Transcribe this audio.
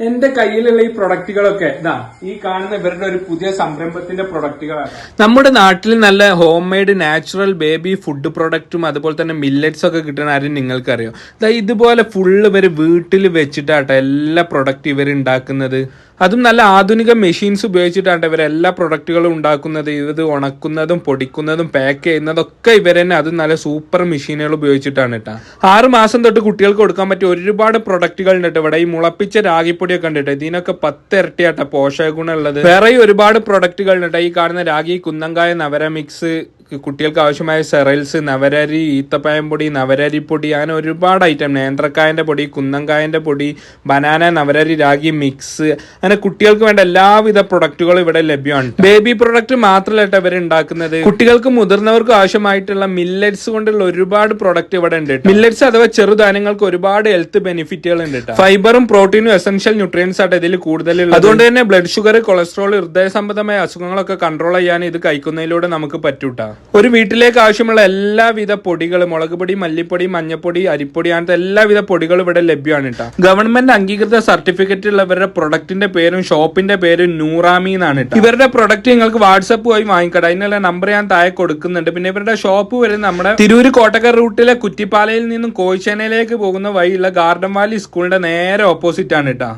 എന്റെ കയ്യിലുള്ള ഈ പ്രൊഡക്റ്റുകളൊക്കെ ഇതാ ഈ കാണുന്ന ഇവരുടെ ഒരു പുതിയ സംരംഭത്തിന്റെ പ്രൊഡക്റ്റുകളാണ്. നമ്മുടെ നാട്ടിൽ നല്ല homemade natural baby food പ്രൊഡക്റ്റും അതുപോലെ തന്നെ മില്ലറ്റ്സ് ഒക്കെ കിട്ടുന്ന ആരും നിങ്ങൾക്കറിയോ? ഇതുപോലെ ഫുള്ള് ഇവര് വീട്ടിൽ വെച്ചിട്ടാട്ടോ എല്ലാ പ്രൊഡക്റ്റ് ഇവർ ഉണ്ടാക്കുന്നത്. അതും നല്ല ആധുനിക മെഷീൻസ് ഉപയോഗിച്ചിട്ടാണ് ഇവർ എല്ലാ പ്രൊഡക്റ്റുകളും ഉണ്ടാക്കുന്നത്. ഇത് ഉണക്കുന്നതും പൊടിക്കുന്നതും പാക്ക് ചെയ്യുന്നതും ഒക്കെ ഇവർ തന്നെ അതും നല്ല സൂപ്പർ മെഷീനുകൾ ഉപയോഗിച്ചിട്ടാണ് കേട്ടോ. 6 മാസം തൊട്ട് കുട്ടികൾക്ക് കൊടുക്കാൻ പറ്റിയ ഒരുപാട് പ്രൊഡക്റ്റുകൾ ഉണ്ട് ഇവിടെ. ഈ മുളപ്പിച്ച രാഗിപ്പൊടിയൊക്കെ ഉണ്ട് കേട്ടോ. ഇതിനൊക്കെ 10 ഇരട്ടിയാട്ടോ പോഷക ഗുണം ഉള്ളത്. വേറെ ഒരുപാട് പ്രൊഡക്റ്റുകൾ ഉണ്ട്. ഈ കാണുന്ന രാഗി, കുന്നങ്കായ, നവര മിക്സ്, കുട്ടികൾക്ക് ആവശ്യമായ സെറൽസ്, നവരരി, ഈത്തപ്പഴം പൊടി, നവരരിപ്പൊടി, അങ്ങനെ ഒരുപാട് ഐറ്റം. നേന്ത്രക്കായന്റെ പൊടി, കുന്നങ്കായന്റെ പൊടി, ബനാന, നവരരി, രാഗി മിക്സ്, അങ്ങനെ കുട്ടികൾക്ക് വേണ്ട എല്ലാവിധ പ്രൊഡക്റ്റുകളും ഇവിടെ ലഭ്യമാണ്. ബേബി പ്രൊഡക്റ്റ് മാത്രമല്ല ഇവർ ഉണ്ടാക്കുന്നത്, കുട്ടികൾക്കും മുതിർന്നവർക്കും ആവശ്യമായിട്ടുള്ള മില്ലറ്റ്സ് കൊണ്ടുള്ള ഒരുപാട് പ്രൊഡക്റ്റ് ഇവിടെ ഉണ്ട്. മില്ലറ്റ്സ് അഥവാ ചെറുധാന്യങ്ങൾക്ക് ഒരുപാട് ഹെൽത്ത് ബെനിഫിറ്റുകൾ ഉണ്ട്. ഫൈബറും പ്രോട്ടീനും എസെൻഷ്യൽ ന്യൂട്രിയൻസ് ആയിട്ട് ഇതിൽ കൂടുതലുള്ളത്. അതുകൊണ്ട് തന്നെ ബ്ലഡ് ഷുഗർ, കൊളസ്ട്രോൾ, ഹൃദയ സംബന്ധമായ അസുഖങ്ങളൊക്കെ കൺട്രോൾ ചെയ്യാൻ ഇത് കഴിക്കുന്നതിലൂടെ നമുക്ക് പറ്റൂട്ടാ. ഒരു വീട്ടിലേക്ക് ആവശ്യമുള്ള എല്ലാവിധ പൊടികൾ, മുളക് പൊടി, മല്ലിപ്പൊടി, മഞ്ഞപ്പൊടി, അരിപ്പൊടി, അങ്ങനത്തെ എല്ലാവിധ പൊടികളും ഇവിടെ ലഭ്യമാണ് കേട്ടോ. ഗവൺമെന്റ് അംഗീകൃത സർട്ടിഫിക്കറ്റ് ഉള്ളവരുടെ പ്രൊഡക്റ്റിന്റെ പേരും ഷോപ്പിന്റെ പേരും നൂറാമി എന്നാണ് കേട്ടോ. ഇവരുടെ പ്രൊഡക്റ്റ് നിങ്ങൾക്ക് വാട്സപ്പ് വഴി വാങ്ങിക്കട്ടെ. അതിനുള്ള നമ്പർ ഞാൻ താഴെ കൊടുക്കുന്നുണ്ട്. പിന്നെ ഇവരുടെ ഷോപ്പ് വരും നമ്മുടെ തിരൂര് കോട്ടക്കൽ റൂട്ടിലെ കുറ്റിപ്പാലയിൽ നിന്നും കോഴിച്ചേനയിലേക്ക് പോകുന്ന വഴിയുള്ള ഗാർഡൻ വാലി സ്കൂളിന്റെ നേരെ ഓപ്പോസിറ്റ് ആണ് കേട്ടോ.